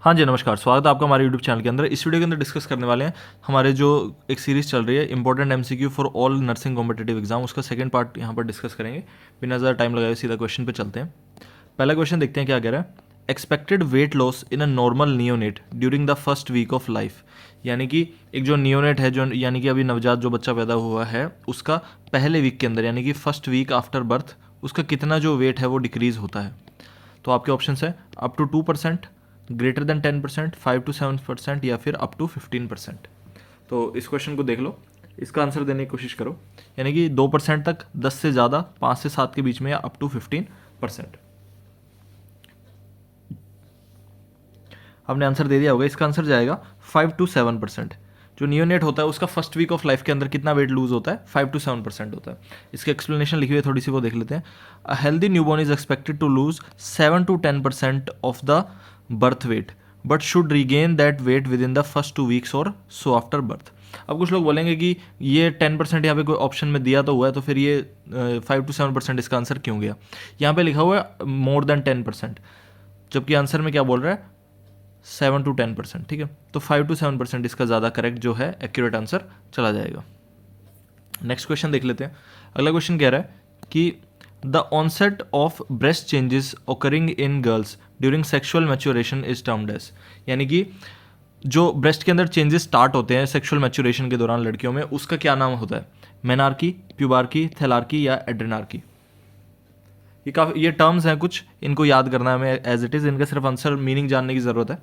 हाँ जी, नमस्कार। स्वागत है आपका हमारे यूट्यूब चैनल के अंदर। इस वीडियो के अंदर डिस्कस करने वाले हैं हमारे जो एक सीरीज़ चल रही है important MCQ for all nursing competitive exam, उसका सेकंड पार्ट यहाँ पर डिस्कस करेंगे। बिना ज़्यादा टाइम लगाए सीधा क्वेश्चन पे चलते हैं। पहला क्वेश्चन देखते हैं क्या कह रहा है। Expected weight loss in a normal neonate during the first week of life, यानी कि एक जो नियोनेट है, जो यानी कि अभी नवजात जो बच्चा पैदा हुआ है, उसका पहले वीक के अंदर यानी कि फर्स्ट वीक आफ्टर बर्थ उसका कितना जो वेट है वो डिक्रीज़ होता है। तो आपके ऑप्शन है up to 2%, greater than 10%, 5 to 7% या फिर अप टू 15%। तो इस क्वेश्चन को देख लो, इसका आंसर देने की कोशिश करो, यानी कि 2% तक, 10 से ज़्यादा, 5 से 7 के बीच में, या अप टू 15%। आपने आंसर दे दिया होगा। इसका आंसर जाएगा 5 to 7%। जो नियोनेट होता है उसका फर्स्ट वीक ऑफ लाइफ के अंदर कितना वेट लूज होता है, 5 to 7% होता है। इसकी एक्सप्लेनेशन लिखी हुई है थोड़ी सी, वो देख लेते हैं। A healthy newborn is expected to lose 7 to 10% of the birth weight but should regain that weight within the first 2 weeks और सो आफ्टर बर्थ। अब कुछ लोग बोलेंगे कि ये 10% यहाँ पे कोई ऑप्शन में दिया तो हुआ है, तो फिर ये 5 to 7% इसका आंसर क्यों गया। यहाँ पे लिखा हुआ है मोर देन 10%, जबकि आंसर में क्या बोल रहा है 7 to 10%। ठीक है, तो 5 to 7% इसका ज़्यादा करेक्ट जो है एक्यूरेट आंसर चला जाएगा। नेक्स्ट क्वेश्चन देख लेते हैं। अगला क्वेश्चन कह रहा है कि the onset of breast changes occurring in girls during sexual maturation is termed as, यानी कि जो ब्रेस्ट के अंदर चेंजेस स्टार्ट होते हैं सेक्सुअल मैच्योरेशन के दौरान लड़कियों में, उसका क्या नाम होता है। मेनार्की, प्यूबार्की, थैलार्की या एड्रेनार्की। ये टर्म्स हैं कुछ, इनको याद करना है हमें एज इट इज़, इनका सिर्फ आंसर मीनिंग जानने की ज़रूरत है।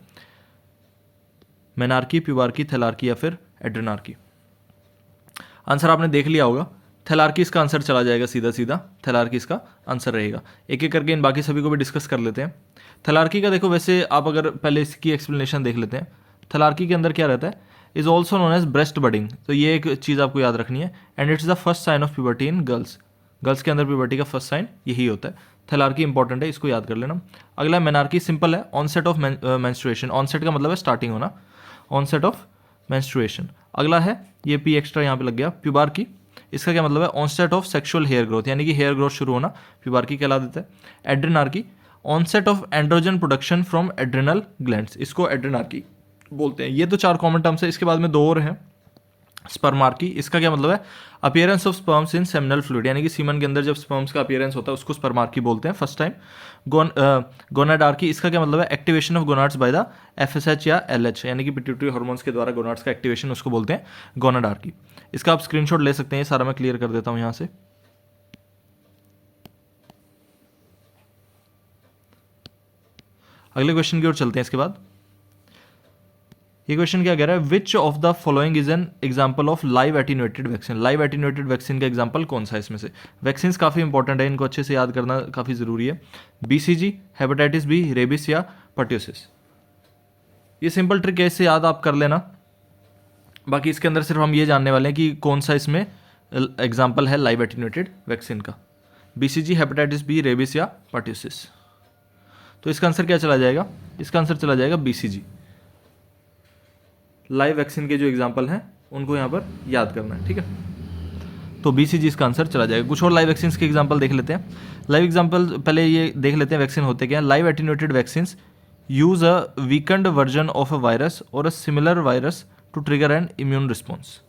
मेनार्की, प्यूबार्की, थैलार्की या फिर एड्रेनार्की। आंसर आपने देख लिया होगा। थैलार्की इसका आंसर चला जाएगा, सीधा सीधा थैलार्की इसका आंसर रहेगा। एक एक करके इन बाकी सभी को भी डिस्कस कर लेते हैं। थैलार्की का देखो, वैसे आप अगर पहले इसकी एक्सप्लेनेशन देख लेते हैं। थैलार्की के अंदर क्या रहता है, is also known as breast budding, तो ये एक चीज़ आपको याद रखनी है। And it's the first sign of puberty in girls. Girls के अंदर प्यूबर्टी का फर्स्ट साइन यही होता है। थैलार्की इंपॉर्टेंट है, इसको याद कर लेना। अगला मेनार्की सिंपल है, ऑनसेट ऑफ मेंस्ट्रुएशन। ऑनसेट का मतलब है स्टार्टिंग होना, ऑनसेट ऑफ मेंस्ट्रुएशन। अगला है, ये पी एक्स्ट्रा यहाँ पे लग गया, प्यूबार्की। इसका क्या मतलब है, onset of sexual hair growth, यानी कि हेयर ग्रोथ शुरू होना, प्यूबार्की कहला देता है। Adrenarche, onset of androgen production from adrenal glands, इसको एड्रेनार्की बोलते हैं। ये तो 4 कॉमन टर्म्स है। इसके बाद में 2 और हैं। स्पर्मार्की, इसका क्या मतलब है, appearance of sperms in seminal fluid, यानी कि सीमन के अंदर जब स्पर्म्स का अपीयरेंस होता है उसको स्पर्मार्की बोलते हैं फर्स्ट टाइम। गोनाडार्की, इसका क्या मतलब है, activation of gonads by the FSH या एलएच, यानी कि पिट्यूटरी हार्मोन्स के द्वारा गोनाड्स का एक्टिवेशन, उसको बोलते हैं गोनाडार्की। इसका आप स्क्रीनशॉट ले सकते हैं, ये सारा मैं क्लियर कर देता हूं यहां से। अगले क्वेश्चन की ओर चलते हैं इसके बाद। ये क्वेश्चन क्या कह रहा है, which of the following is an example of live attenuated vaccine. Live attenuated vaccine का एग्जाम्पल कौन सा है इसमें से। वैक्सीन काफ़ी इंपॉर्टेंट है, इनको अच्छे से याद करना काफ़ी ज़रूरी है। बीसीजी, हेपेटाइटिस बी, रेबिस या पर्ट्यूसिस। ये सिंपल ट्रिक है, इससे याद आप कर लेना। बाकी इसके अंदर सिर्फ हम ये जानने वाले हैं कि कौन सा इसमें एग्जाम्पल है लाइव एटीन्यूएटेड वैक्सीन का। बीसीजी, हेपेटाइटिस बी, रेबिस या पर्ट्यूसिस। तो इसका आंसर क्या चला जाएगा, इसका आंसर चला जाएगा बीसीजी। लाइव वैक्सीन के जो एग्जाम्पल हैं उनको यहाँ पर याद करना है, ठीक है। तो बीसीजी इसका आंसर चला जाएगा। कुछ और लाइव वैक्सीन के एग्जाम्पल देख लेते हैं। लाइव एग्जाम्पल पहले ये देख लेते हैं वैक्सीन होते क्या हैं। Live attenuated vaccine use a weakened version of a virus or a similar virus to trigger an immune response,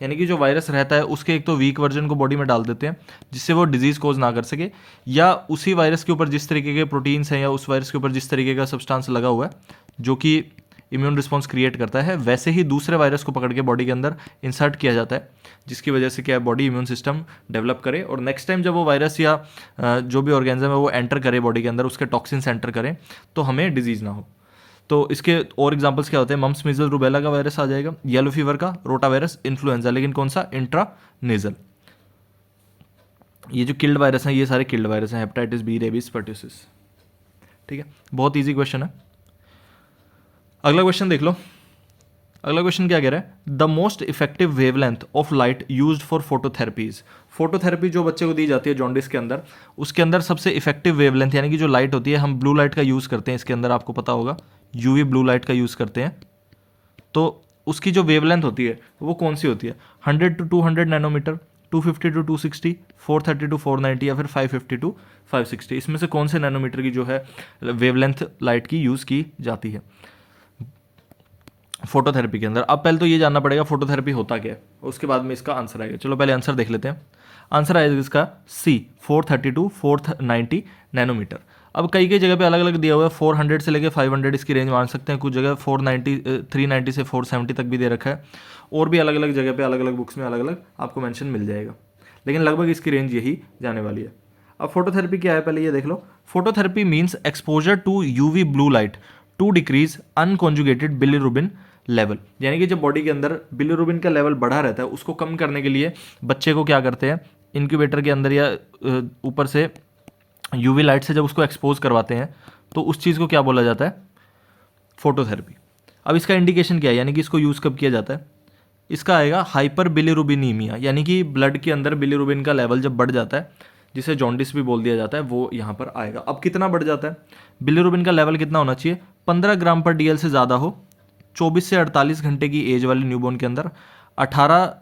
यानी कि जो वायरस रहता है उसके एक तो वीक वर्जन को बॉडी में डाल देते हैं जिससे वो डिजीज़ कोज ना कर सके, या उसी वायरस के ऊपर जिस तरीके के प्रोटीन्स हैं या उस वायरस के ऊपर जिस तरीके का सब्सटेंस लगा हुआ है जो कि इम्यून रिस्पॉन्स क्रिएट करता है, वैसे ही दूसरे वायरस को पकड़ के बॉडी के अंदर इंसर्ट किया जाता है, जिसकी वजह से क्या है, बॉडी इम्यून सिस्टम डेवलप करे और नेक्स्ट टाइम जब वो वायरस या जो भी ऑर्गेनिज्म है वो एंटर करे बॉडी के अंदर, उसके टॉक्सिन्स एंटर करें तो हमें डिजीज़ ना हो। तो इसके और एग्जांपल्स क्या होते हैं, मम्स, मीजल, रूबेला का वायरस आ जाएगा, येलो फीवर का, रोटा वायरस, इन्फ्लुएंजा, लेकिन कौन सा, इंट्रानेजल। ये जो किल्ड वायरस हैं ये सारे किल्ड वायरस हैं, हेपेटाइटिस बी, रेबिस, पर्ट्यूसिस। ठीक है, बहुत ईजी क्वेश्चन है। अगला क्वेश्चन देख लो। अगला क्वेश्चन क्या कह रहा है, the most effective wavelength of light used for phototherapies. Phototherapy जो बच्चे को दी जाती है जॉन्डिस के अंदर, उसके अंदर सबसे इफेक्टिव वेवलेंथ यानी कि जो लाइट होती है, हम ब्लू लाइट का यूज़ करते हैं इसके अंदर, आपको पता होगा यूवी ब्लू लाइट का यूज़ करते हैं। तो उसकी जो वेवलेंथ होती है वो कौन सी होती है, 100 to 200 नैनोमीटर, 250 to 260, 430 to 490 या फिर 550 to 560। इसमें से कौन से नैनोमीटर की जो है वेवलेंथ लाइट की यूज़ की जाती है। फोटोथेरेपी के अंदर। अब पहले तो ये जानना पड़ेगा फोटोथेरेपी होता क्या है, उसके बाद में इसका आंसर आएगा। चलो पहले आंसर देख लेते हैं। आंसर आएगा इसका सी 432 490 नैनोमीटर। अब कई कई जगह पे अलग अलग दिया हुआ है, 400 से लेके 500 इसकी रेंज मान सकते हैं, कुछ जगह 490 390 से 470 तक भी दे रखा है, और भी अलग अलग जगह पे अलग अलग बुक्स में अलग अलग आपको मेंशन मिल जाएगा, लेकिन लगभग इसकी रेंज यही जाने वाली है। अब फोटोथेरेपी क्या है पहले ये देख लो। Phototherapy means exposure to UV blue light to decrease unconjugated bilirubin level, यानी कि जब बॉडी के अंदर बिलीरुबिन का लेवल बढ़ा रहता है उसको कम करने के लिए बच्चे को क्या करते हैं, इनक्यूबेटर के अंदर या ऊपर से यूवी लाइट से जब उसको एक्सपोज करवाते हैं तो उस चीज़ को क्या बोला जाता है, फोटोथेरेपी। अब इसका इंडिकेशन क्या है, यानी कि इसको यूज़ कब किया जाता है, इसका आएगा हाइपर बिलीरुबिनीमिया, यानी कि ब्लड के अंदर बिलीरुबिन का लेवल जब बढ़ जाता है, जिसे जॉन्डिस भी बोल दिया जाता है, वो यहाँ पर आएगा। अब कितना बढ़ जाता है, बिलीरुबिन का लेवल कितना होना चाहिए, 15 ग्राम पर डीएल से ज़्यादा हो 24 से 48 घंटे की एज वाले न्यूबॉर्न के अंदर, 18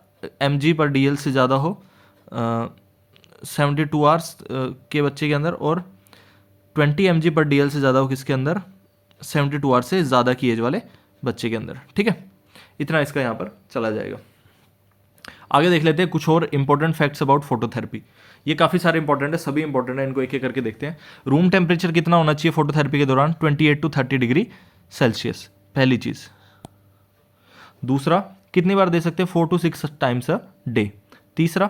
mg पर डीएल से ज़्यादा हो 72 आवर्स के बच्चे के अंदर, और 20 mg पर डीएल से ज़्यादा हो किसके अंदर, 72 आवर्स से ज़्यादा की एज वाले बच्चे के अंदर। ठीक है, इतना इसका यहाँ पर चला जाएगा। आगे देख लेते हैं कुछ और इंपॉर्टेंट फैक्ट्स अबाउट फोटोथेरेपी। ये काफ़ी सारे इंपॉर्टेंट है, सभी इंपॉर्टेंट है, इनको एक एक करके देखते हैं। रूम टेम्परेचर कितना होना चाहिए फोटोथेरेपी के दौरान, 28 to 30 डिग्री सेल्सियस, पहली चीज़। दूसरा, कितनी बार दे सकते हैं, 4 to 6 टाइम्स अ डे। तीसरा,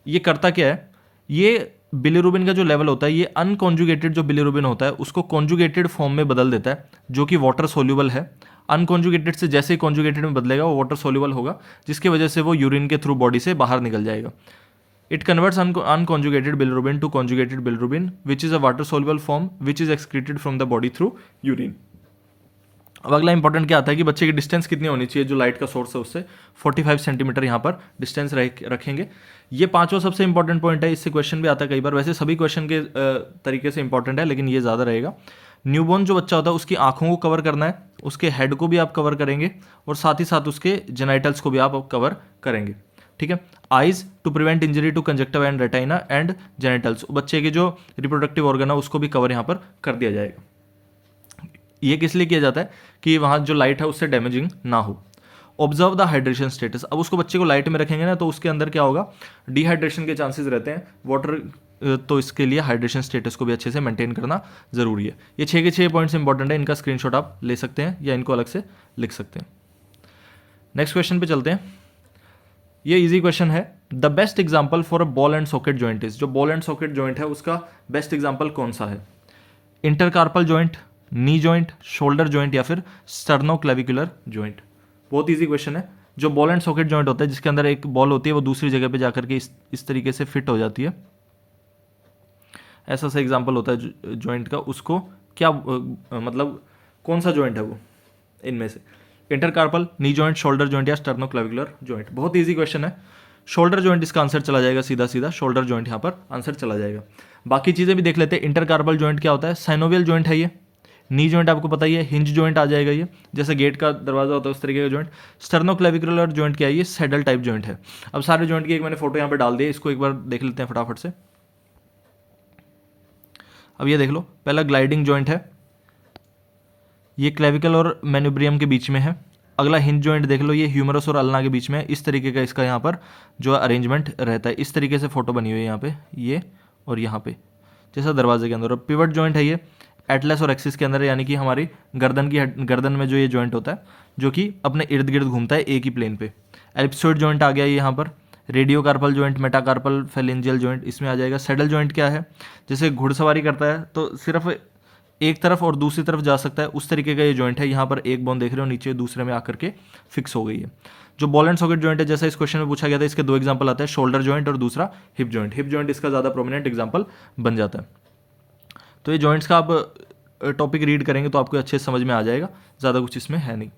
ये करता क्या है, ये बिलीरुबिन का जो लेवल होता है, ये अनकॉन्जुगेटेड जो बिलीरुबिन होता है उसको कॉन्जुगेटेड फॉर्म में बदल देता है, जो कि वाटर सोल्यूबल है। अनकॉन्जुगेटेड से जैसे ही कॉन्जुगेटेड में बदलेगा वो वाटर सोल्यूबल होगा, जिसकी वजह से वो यूरिन के थ्रू बॉडी से बाहर निकल जाएगा। It converts unconjugated bilirubin to conjugated bilirubin which is a water soluble form which is excreted from the body through urine. अब अगला इंपॉर्टेंट क्या आता है कि बच्चे की डिस्टेंस कितनी होनी चाहिए, जो लाइट का सोर्स है उससे 45 सेंटीमीटर यहाँ पर डिस्टेंस रखेंगे। ये पांचवा सबसे इंपॉर्टेंट पॉइंट है, इससे क्वेश्चन भी आता है कई बार, वैसे सभी क्वेश्चन के तरीके से इंपॉर्टेंट है, लेकिन ये ज़्यादा रहेगा। न्यूबॉर्न जो बच्चा होता है उसकी आंखों को कवर करना है, उसके हेड को भी आप कवर करेंगे, और साथ ही साथ उसके जेनाइटल्स को भी आप कवर करेंगे। ठीक है, eyes to prevent injury to conjunctiva and retina and genitals, बच्चे के जो रिप्रोडक्टिव ऑर्गन है उसको भी कवर यहाँ पर कर दिया जाएगा। ये किस लिए किया जाता है कि वहाँ जो लाइट है उससे डैमेजिंग ना हो। ऑब्जर्व द हाइड्रेशन स्टेटस, अब उसको बच्चे को लाइट में रखेंगे ना तो उसके अंदर क्या होगा, डिहाइड्रेशन के चांसेस रहते हैं, वाटर, तो इसके लिए हाइड्रेशन स्टेटस को भी अच्छे से मेंटेन करना जरूरी है। ये 6 के 6 पॉइंट्स इंपॉर्टेंट है, इनका स्क्रीनशॉट आप ले सकते हैं या इनको अलग से लिख सकते हैं। नेक्स्ट क्वेश्चन पे चलते हैं। ये इजी क्वेश्चन है, the best example for a ball and socket joint is, जो बॉल एंड सॉकेट जॉइंट है उसका बेस्ट एग्जाम्पल कौन सा है, intercarpal joint, knee joint, shoulder joint, या फिर स्टर्नोक्लेविकुलर जॉइंट। बहुत इजी क्वेश्चन है। जो बॉल एंड सॉकेट जॉइंट होता है जिसके अंदर एक बॉल होती है वो दूसरी जगह पे जाकर के इस तरीके से फिट हो जाती है, ऐसा सा एग्जांपल होता है जॉइंट का, उसको क्या मतलब कौन सा जॉइंट है वो इनमें से, intercarpal, knee joint, shoulder joint या स्टर्नोक्लेविकुलर जॉइंट। बहुत इजी क्वेश्चन है, शोल्डर जॉइंट इसका आंसर चला जाएगा, सीधा सीधा शोल्डर जॉइंट यहाँ पर आंसर चला जाएगा। बाकी चीज़ें भी देख लेते हैं। इंटरकार्पल जॉइंट क्या होता है, साइनोवियल जॉइंट है ये। नी जॉइंट आपको पता ही है, हिंज जॉइंट आ जाएगा ये, जैसे गेट का दरवाजा होता है उस तरीके का जॉइंट। स्टर्नोक्लेविकुलर जॉइंट क्या है, ये सैडल टाइप जॉइंट है। अब सारे जॉइंट की एक मैंने फोटो यहाँ पे डाल दी है, इसको एक बार देख लेते हैं फटाफट से। अब ये देख लो, पहला ग्लाइडिंग जॉइंट है, ये क्लेविकल और मैन्यूब्रियम के बीच में है। अगला हिंज जॉइंट देख लो, ये ह्यूमरस और अल्ना के बीच में है। इस तरीके का इसका यहाँ पर जो अरेंजमेंट रहता है, इस तरीके से फोटो बनी हुई है यहाँ पे, ये और यहाँ पे जैसा दरवाजे के अंदर। और पिवट जॉइंट है ये एटलस और एक्सिस के अंदर, यानी कि हमारी गर्दन में जो ये जॉइंट होता है जो कि अपने इर्द गिर्द घूमता है एक ही प्लेन पे। एलिप्सोइड जॉइंट आ गया ये यहाँ पर। रेडियोकार्पल जॉइंट, मेटाकार्पल, फेलेंजियल जॉइंट इसमें आ जाएगा। सैडल जॉइंट क्या है, जैसे घुड़सवारी करता है तो सिर्फ एक तरफ और दूसरी तरफ जा सकता है, उस तरीके का ये जॉइंट है। यहाँ पर एक बोन देख रहे हो नीचे, दूसरे में आकर के फिक्स हो गई है। जो बॉल एंड सॉकेट जॉइंट है, जैसा इस क्वेश्चन में पूछा गया था, इसके दो एग्जांपल आते हैं, शोल्डर जॉइंट और दूसरा हिप जॉइंट। हिप जॉइंट इसका ज़्यादा प्रोमिनेंट एग्जांपल बन जाता है। तो ये जॉइंट्स का आप टॉपिक रीड करेंगे तो आपको अच्छे से समझ में आ जाएगा, ज़्यादा कुछ इसमें है नहीं।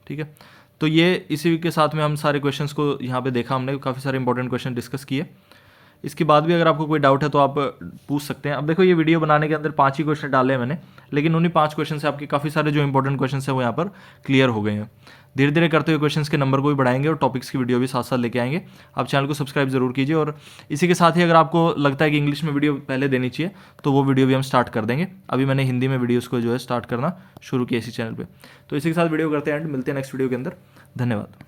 ठीक है, तो ये इसी के साथ में हम सारे क्वेश्चंस को यहाँ पे देखा, हमने काफ़ी सारे इंपॉर्टेंट क्वेश्चन डिस्कस किए। इसके बाद भी अगर आपको कोई डाउट है तो आप पूछ सकते हैं। अब देखो ये वीडियो बनाने के अंदर 5 ही क्वेश्चन डाले हैं मैंने, लेकिन उन्हीं 5 क्वेश्चन से आपके काफ़ी सारे जो इंपॉर्टेंट क्वेश्चन हैं वो यहाँ पर क्लियर हो गए हैं। धीरे धीरे करते हुए क्वेश्चंस के नंबर को भी बढ़ाएंगे और टॉपिक्स की वीडियो भी साथ साथ लेके आएंगे। आप चैनल को सब्सक्राइब जरूर कीजिए, और इसी के साथ ही अगर आपको लगता है कि इंग्लिश में वीडियो पहले देनी चाहिए तो वो वीडियो भी हम स्टार्ट कर देंगे। अभी मैंने हिंदी में वीडियोज़ को जो है स्टार्ट करना शुरू किया इसी चैनल पर। तो इसी के साथ वीडियो करते हैं एंड, मिलते हैं नेक्स्ट वीडियो के अंदर। धन्यवाद।